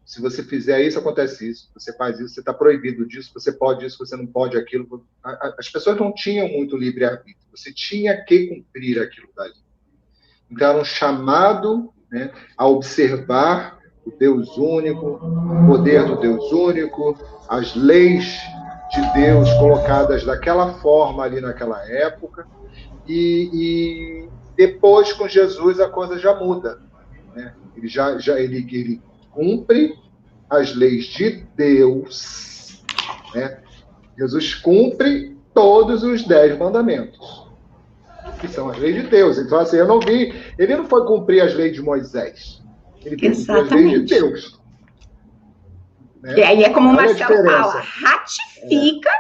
Se você fizer isso, acontece isso. Você faz isso, você está proibido disso, você pode isso, você não pode aquilo. As pessoas não tinham muito livre-arbítrio. Você tinha que cumprir aquilo dali. Então, era um chamado, né, a observar o Deus único, o poder do Deus único, as leis de Deus colocadas daquela forma ali naquela época. E depois, com Jesus, a coisa já muda, né? Ele cumpre as leis de Deus, né? Jesus cumpre todos os 10 mandamentos, que são as leis de Deus. Então, assim, ele não foi cumprir as leis de Moisés, ele cumpriu as leis de Deus. Né? E aí é como o Marcelo fala, ratifica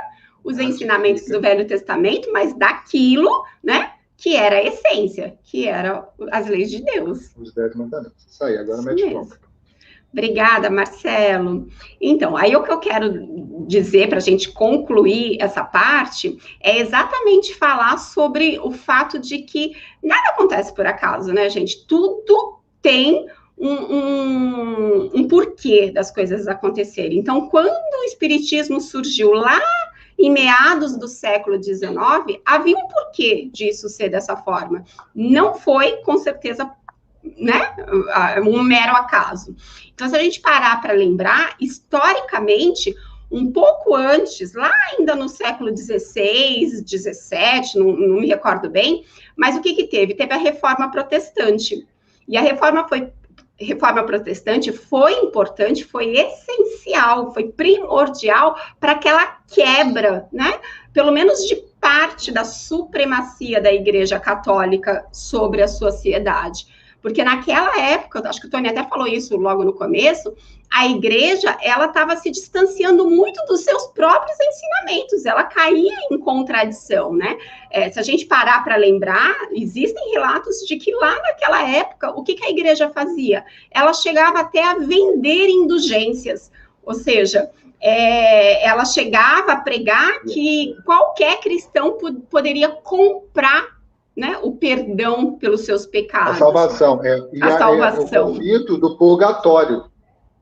os ensinamentos do Velho Testamento, mas daquilo, né, que era a essência, que eram as leis de Deus. Os 10 mandamentos. Isso aí, agora mete foco. Obrigada, Marcelo. Então, aí o que eu quero dizer para a gente concluir essa parte é exatamente falar sobre o fato de que nada acontece por acaso, né, gente? Tudo tem um porquê das coisas acontecerem. Então, quando o Espiritismo surgiu lá em meados do século XIX, havia um porquê disso ser dessa forma. Não foi, com certeza, né, um mero acaso. Então, se a gente parar para lembrar, historicamente, um pouco antes, lá ainda no século XVI, XVII, não me recordo bem, mas o que teve? Teve a Reforma Protestante. E a Reforma Protestante foi importante, foi essencial, foi primordial para aquela quebra, né? Pelo menos de parte da supremacia da Igreja Católica sobre a sociedade. Porque naquela época, acho que o Tony até falou isso logo no começo, a igreja, ela estava se distanciando muito dos seus próprios ensinamentos, ela caía em contradição, né? Se a gente parar para lembrar, existem relatos de que lá naquela época, o que a igreja fazia? Ela chegava até a vender indulgências, ou seja, ela chegava a pregar que qualquer cristão poderia comprar, né, o perdão pelos seus pecados. A salvação. A salvação. O conflito do purgatório,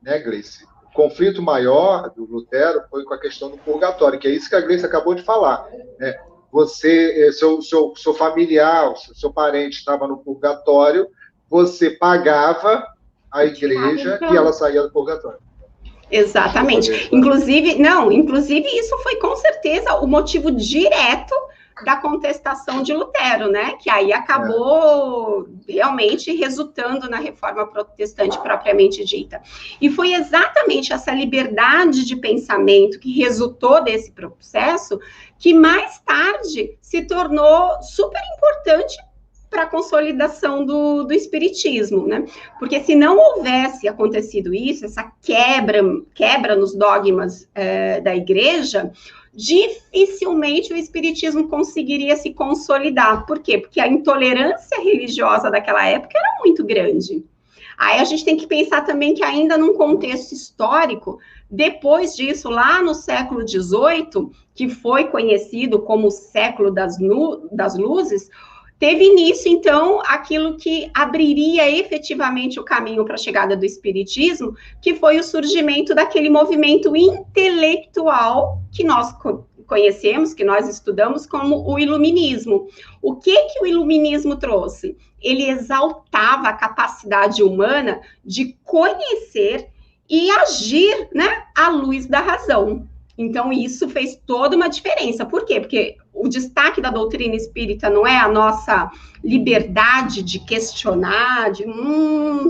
né, Gleice? O conflito maior do Lutero foi com a questão do purgatório, que é isso que a Gleice acabou de falar. Né? Você, seu familiar, seu parente estava no purgatório, você pagava a igreja e ela saía do purgatório. Exatamente. Inclusive isso foi com certeza o motivo direto da contestação de Lutero, né? Que aí acabou realmente resultando na Reforma Protestante propriamente dita. E foi exatamente essa liberdade de pensamento que resultou desse processo que mais tarde se tornou super importante para a consolidação do espiritismo, né? Porque se não houvesse acontecido isso, essa quebra nos dogmas da igreja, dificilmente o espiritismo conseguiria se consolidar. Por quê? Porque a intolerância religiosa daquela época era muito grande. Aí a gente tem que pensar também que ainda num contexto histórico, depois disso, lá no século XVIII, que foi conhecido como o século das luzes, teve início, então, aquilo que abriria efetivamente o caminho para a chegada do espiritismo, que foi o surgimento daquele movimento intelectual que nós conhecemos, que nós estudamos como o iluminismo. O que o iluminismo trouxe? Ele exaltava a capacidade humana de conhecer e agir, né, à luz da razão. Então, isso fez toda uma diferença. Por quê? Porque o destaque da doutrina espírita não é a nossa liberdade de questionar,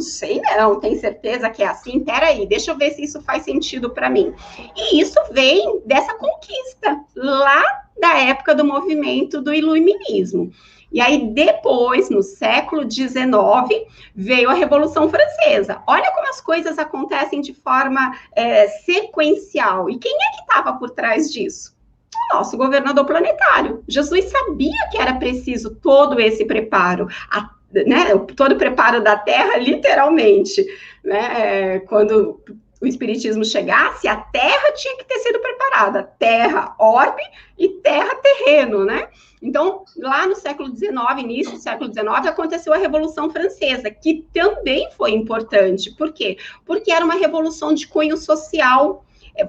sei não, tem certeza que é assim? Peraí, deixa eu ver se isso faz sentido para mim. E isso vem dessa conquista, lá da época do movimento do iluminismo. E aí, depois, no século XIX, veio a Revolução Francesa. Olha como as coisas acontecem de forma sequencial. E quem é que estava por trás disso? O nosso governador planetário. Jesus sabia que era preciso todo esse preparo, né, todo o preparo da Terra, literalmente. Né, quando o espiritismo chegasse, a Terra tinha que ter sido preparada. Terra, orbe, e terra, terreno, né? Então, lá no século XIX, início do século XIX, aconteceu a Revolução Francesa, que também foi importante. Por quê? Porque era uma revolução de cunho social.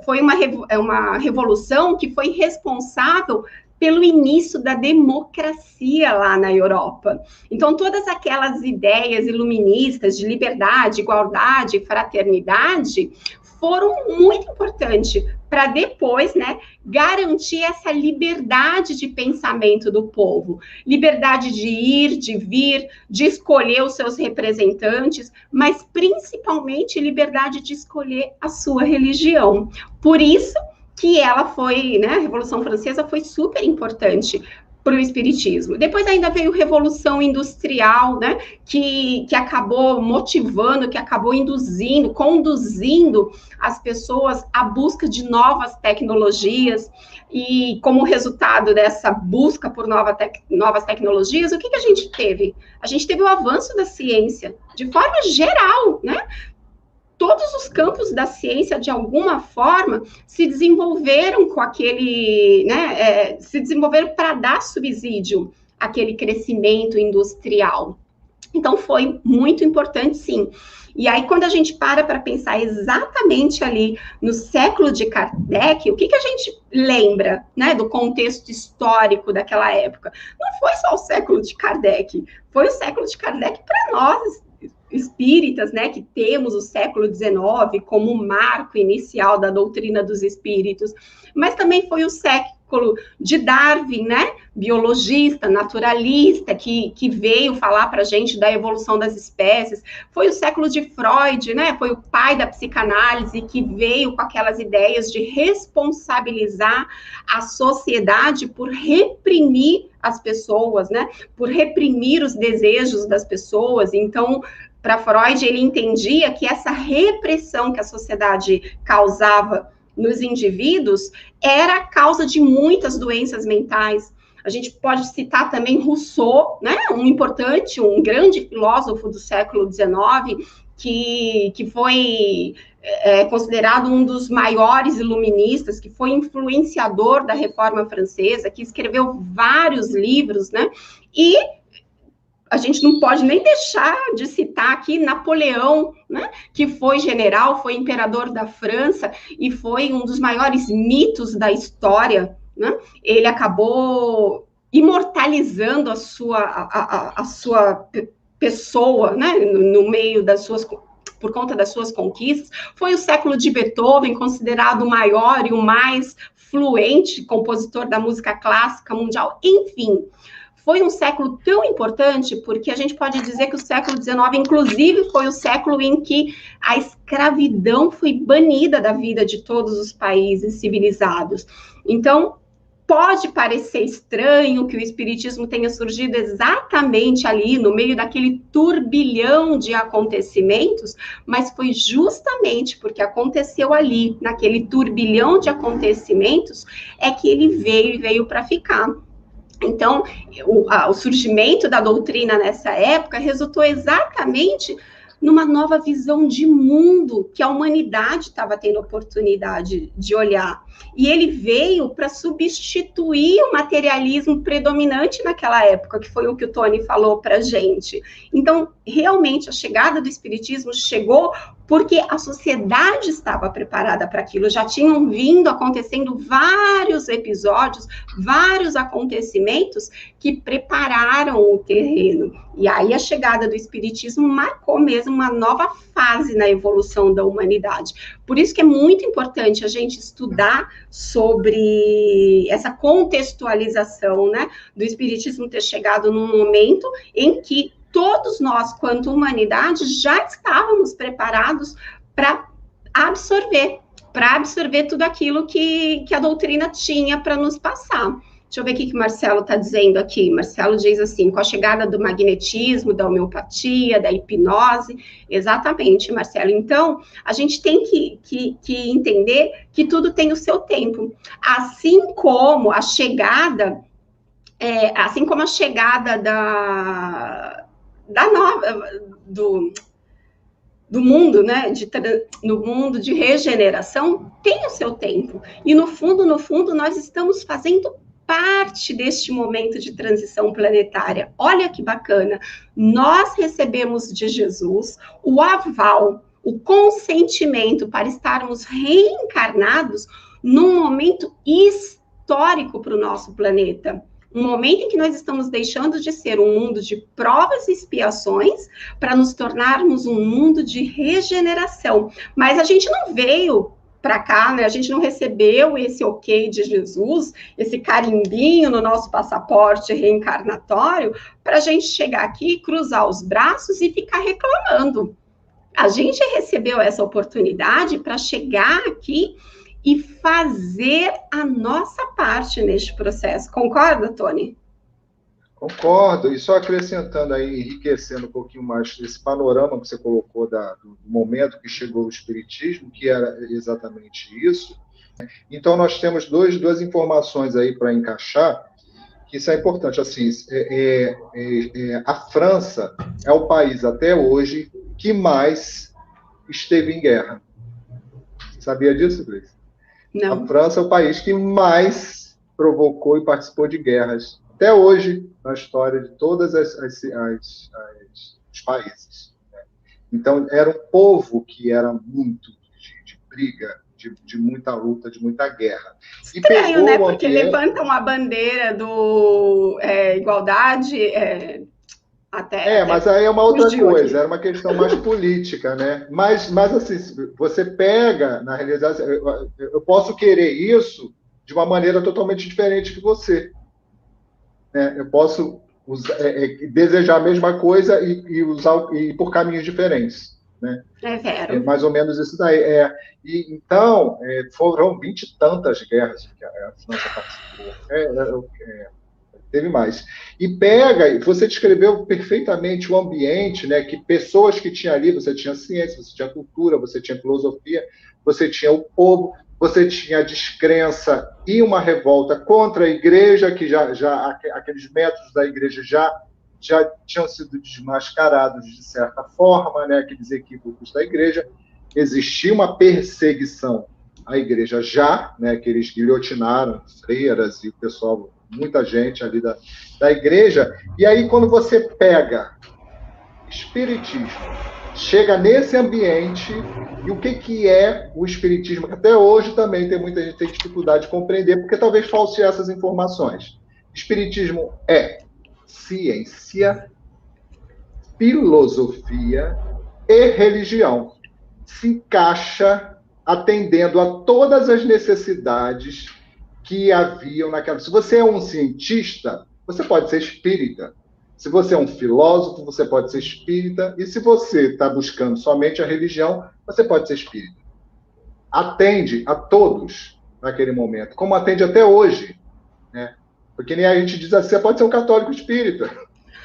Foi uma revolução que foi responsável pelo início da democracia lá na Europa. Então, todas aquelas ideias iluministas de liberdade, igualdade, fraternidade foram muito importantes para depois, né, garantir essa liberdade de pensamento do povo, liberdade de ir, de vir, de escolher os seus representantes, mas principalmente liberdade de escolher a sua religião. Por isso que ela foi, né, a Revolução Francesa foi super importante para o espiritismo. Depois ainda veio a Revolução Industrial, né, que acabou motivando, que acabou conduzindo as pessoas à busca de novas tecnologias, e como resultado dessa busca por novas tecnologias, o que a gente teve? A gente teve o avanço da ciência, de forma geral, né? Todos os campos da ciência, de alguma forma, se desenvolveram com aquele, né, se desenvolveram para dar subsídio àquele crescimento industrial. Então, foi muito importante, sim. E aí, quando a gente para pensar exatamente ali no século de Kardec, o que a gente lembra, né, do contexto histórico daquela época? Não foi só o século de Kardec, foi o século de Kardec para nós, espíritas, né, que temos o século XIX como marco inicial da doutrina dos espíritos, mas também foi o século de Darwin, né, biologista, naturalista, que veio falar para a gente da evolução das espécies. Foi o século de Freud, né, foi o pai da psicanálise, que veio com aquelas ideias de responsabilizar a sociedade por reprimir as pessoas, né, por reprimir os desejos das pessoas. Então, para Freud, ele entendia que essa repressão que a sociedade causava nos indivíduos era a causa de muitas doenças mentais. A gente pode citar também Rousseau, né, um grande filósofo do século XIX, que foi considerado um dos maiores iluministas, que foi influenciador da Reforma Francesa, que escreveu vários livros, né, e a gente não pode nem deixar de citar aqui Napoleão, né, que foi general, foi imperador da França e foi um dos maiores mitos da história, né? Ele acabou imortalizando a sua pessoa, né, no meio das suas, por conta das suas conquistas. Foi o século de Beethoven, considerado o maior e o mais fluente compositor da música clássica mundial. Enfim, foi um século tão importante, porque a gente pode dizer que o século XIX, inclusive, foi o século em que a escravidão foi banida da vida de todos os países civilizados. Então, pode parecer estranho que o espiritismo tenha surgido exatamente ali, no meio daquele turbilhão de acontecimentos, mas foi justamente porque aconteceu ali, naquele turbilhão de acontecimentos, é que ele veio para ficar. Então, o surgimento da doutrina nessa época resultou exatamente numa nova visão de mundo que a humanidade estava tendo oportunidade de olhar. E ele veio para substituir o materialismo predominante naquela época, que foi o que o Tony falou para a gente. Então, realmente, a chegada do espiritismo chegou porque a sociedade estava preparada para aquilo. Já tinham vindo acontecendo vários episódios, vários acontecimentos que prepararam o terreno. E aí a chegada do espiritismo marcou mesmo uma nova fase na evolução da humanidade. Por isso que é muito importante a gente estudar sobre essa contextualização, né, do espiritismo ter chegado num momento em que todos nós, quanto humanidade, já estávamos preparados para absorver tudo aquilo que a doutrina tinha para nos passar. Deixa eu ver o que o Marcelo está dizendo aqui. Marcelo diz assim, com a chegada do magnetismo, da homeopatia, da hipnose. Exatamente, Marcelo. Então, a gente tem que entender que tudo tem o seu tempo. Assim como a chegada do mundo, né, no mundo de regeneração, tem o seu tempo. E no fundo, nós estamos fazendo parte deste momento de transição planetária. Olha que bacana. Nós recebemos de Jesus o aval, o consentimento para estarmos reencarnados num momento histórico para o nosso planeta. Um momento em que nós estamos deixando de ser um mundo de provas e expiações para nos tornarmos um mundo de regeneração. Mas a gente não veio para cá, né? A gente não recebeu esse ok de Jesus, esse carimbinho no nosso passaporte reencarnatório, para a gente chegar aqui, cruzar os braços e ficar reclamando. A gente recebeu essa oportunidade para chegar aqui e fazer a nossa parte neste processo. Concorda, Tony? Concordo, e só acrescentando aí, enriquecendo um pouquinho mais esse panorama que você colocou do momento que chegou o Espiritismo, que era exatamente isso. Então, nós temos duas informações aí para encaixar, que isso é importante. Assim, a França é o país, até hoje, que mais esteve em guerra. Sabia disso, Gleice? Não. A França é o país que mais provocou e participou de guerras, até hoje, na história de todos os países. Né? Então, era um povo que era muito de briga, de muita luta, de muita guerra. Estranho, né? Porque levantam a bandeira do igualdade, Até Mas aí é uma outra de coisa, hoje. era uma questão mais política, né? Mas assim, você pega, na realidade, eu posso querer isso de uma maneira totalmente diferente que você, né? Eu posso desejar a mesma coisa e usar e ir por caminhos diferentes, né? É É vero. mais ou menos isso daí. Então, foram 20 e tantas guerras que a França participou. Teve mais. E pega, você descreveu perfeitamente o ambiente, né? Que pessoas que tinha ali, você tinha ciência, você tinha cultura, você tinha filosofia, você tinha o povo, você tinha a descrença e uma revolta contra a igreja, que aqueles métodos da igreja já tinham sido desmascarados de certa forma, né? Aqueles equívocos da igreja. Existia uma perseguição à igreja já, né? Que eles guilhotinaram freiras e o pessoal, muita gente ali da igreja. E aí, quando você pega espiritismo, chega nesse ambiente, e o que é o espiritismo? Que até hoje também tem muita gente que tem dificuldade de compreender, porque talvez false essas informações. Espiritismo é ciência, filosofia e religião. Se encaixa atendendo a todas as necessidades que haviam naquela. Se você é um cientista, você pode ser espírita. Se você é um filósofo, você pode ser espírita. E se você está buscando somente a religião, você pode ser espírita. Atende a todos naquele momento, como atende até hoje, né? Porque nem a gente diz assim, você pode ser um católico espírita.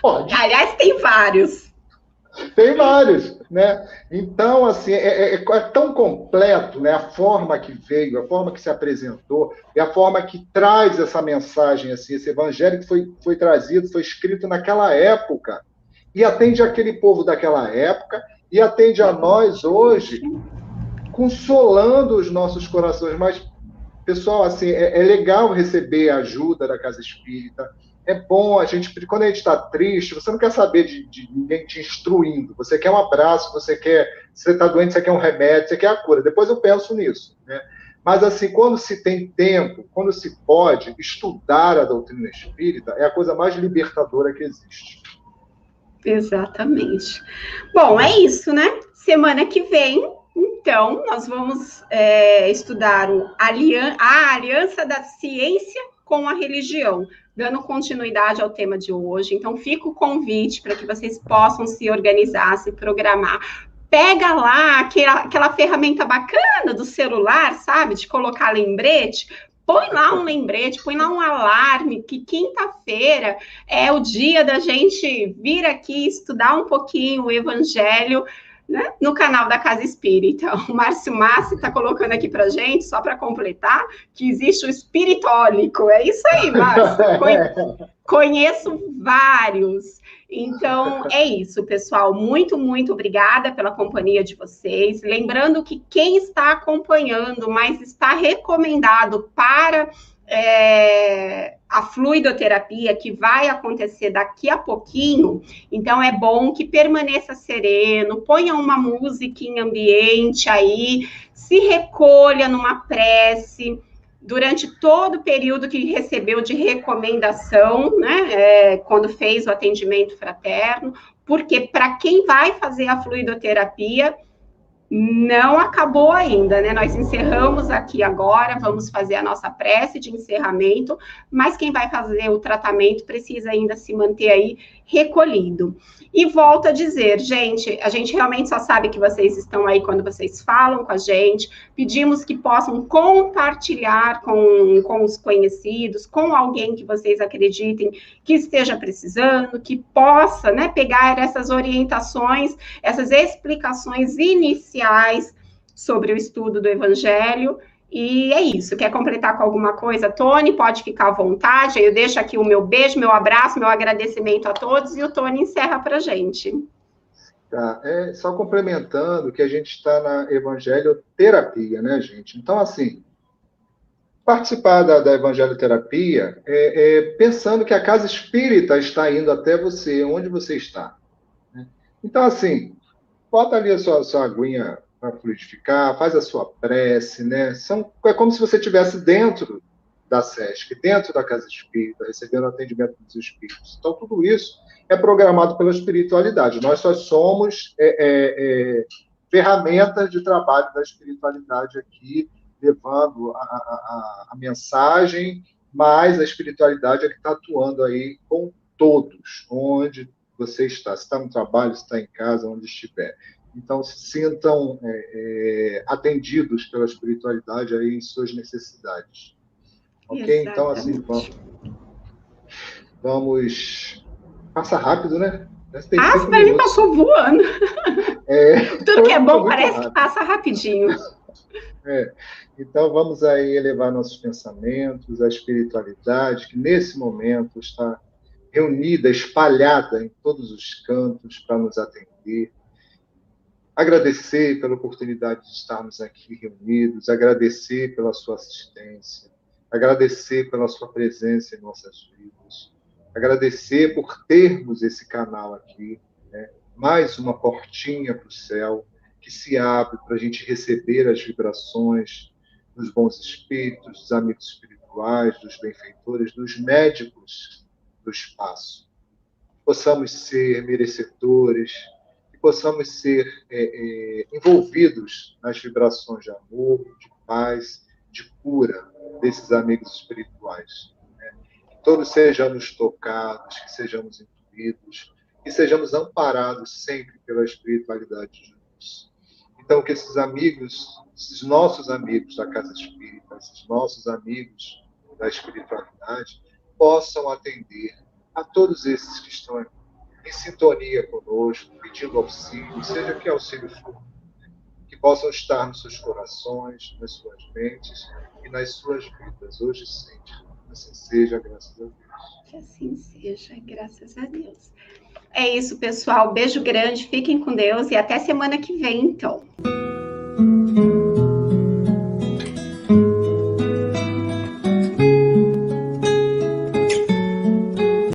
Pode. Aliás, tem vários. Tem vários, né? Então, assim, é tão completo, né? A forma que veio, a forma que se apresentou, e a forma que traz essa mensagem, assim, esse evangelho que foi trazido, foi escrito naquela época, e atende aquele povo daquela época, e atende a nós hoje, consolando os nossos corações. Mas, pessoal, assim, é legal receber a ajuda da Casa Espírita. É bom quando a gente está triste, você não quer saber de ninguém te instruindo. Você quer um abraço, se você está doente, você quer um remédio, você quer a cura. Depois eu penso nisso, né? Mas, assim, quando se tem tempo, quando se pode estudar a doutrina espírita, é a coisa mais libertadora que existe. Exatamente. Bom, é isso, né? Semana que vem, então, nós vamos estudar a aliança da ciência com a religião, dando continuidade ao tema de hoje. Então, fica o convite para que vocês possam se organizar, se programar. Pega lá aquela ferramenta bacana do celular, sabe? De colocar lembrete. Põe lá um lembrete, põe lá um alarme, que quinta-feira é o dia da gente vir aqui estudar um pouquinho o Evangelho, né, no canal da Casa Espírita. O Márcio Massi está colocando aqui para gente, só para completar, que existe o espiritólico. É isso aí, Márcio. Conheço vários. Então, é isso, pessoal. Muito, muito obrigada pela companhia de vocês. Lembrando que quem está acompanhando, mas está recomendado para a fluidoterapia, que vai acontecer daqui a pouquinho, então é bom que permaneça sereno, ponha uma música em ambiente aí, se recolha numa prece, durante todo o período que recebeu de recomendação, né, quando fez o atendimento fraterno, porque para quem vai fazer a fluidoterapia, não acabou ainda, né? Nós encerramos aqui agora, vamos fazer a nossa prece de encerramento, mas quem vai fazer o tratamento precisa ainda se manter aí recolhido. E volto a dizer, gente, a gente realmente só sabe que vocês estão aí quando vocês falam com a gente, pedimos que possam compartilhar com os conhecidos, com alguém que vocês acreditem que esteja precisando, que possa, né, pegar essas orientações, essas explicações iniciais sobre o estudo do Evangelho. E é isso. Quer completar com alguma coisa, Tony? Pode ficar à vontade. Eu deixo aqui o meu beijo, meu abraço, meu agradecimento a todos e o Tony encerra para a gente. Tá, só complementando que a gente está na evangelioterapia, né, gente? Então, assim, participar da evangelioterapia pensando que a casa espírita está indo até você, onde você está, né? Então, assim, bota ali a sua aguinha para fluidificar, faz a sua prece, né? É como se você estivesse dentro da SESC, dentro da Casa Espírita, recebendo atendimento dos espíritos. Então, tudo isso é programado pela espiritualidade. Nós só somos ferramentas de trabalho da espiritualidade aqui, levando a mensagem, mas a espiritualidade é que está atuando aí com todos, onde você está. Se está no trabalho, se está em casa, onde estiver. Então, se sintam atendidos pela espiritualidade aí em suas necessidades. Ok? Exatamente. Então, assim, vamos... Passa rápido, né? Para mim passou voando. Tudo que é bom parece rápido. Que passa rapidinho. Então, vamos aí elevar nossos pensamentos à espiritualidade, que nesse momento está reunida, espalhada em todos os cantos para nos atender. Agradecer pela oportunidade de estarmos aqui reunidos, agradecer pela sua assistência, agradecer pela sua presença em nossas vidas, agradecer por termos esse canal aqui, né? Mais uma portinha para o céu que se abre para a gente receber as vibrações dos bons espíritos, dos amigos espirituais, dos benfeitores, dos médicos do espaço. Possamos ser merecedores, possamos ser envolvidos nas vibrações de amor, de paz, de cura desses amigos espirituais. Né? Que todos sejamos tocados, que sejamos intuídos, que sejamos amparados sempre pela espiritualidade de Jesus. Então, que esses amigos, esses nossos amigos da Casa Espírita, esses nossos amigos da espiritualidade, possam atender a todos esses que estão aqui em sintonia conosco, pedindo auxílio, seja que auxílio for, que possam estar nos seus corações, nas suas mentes e nas suas vidas, hoje e sempre. Assim seja, graças a Deus. Que assim seja, graças a Deus. É isso, pessoal. Beijo grande, fiquem com Deus e até semana que vem, então.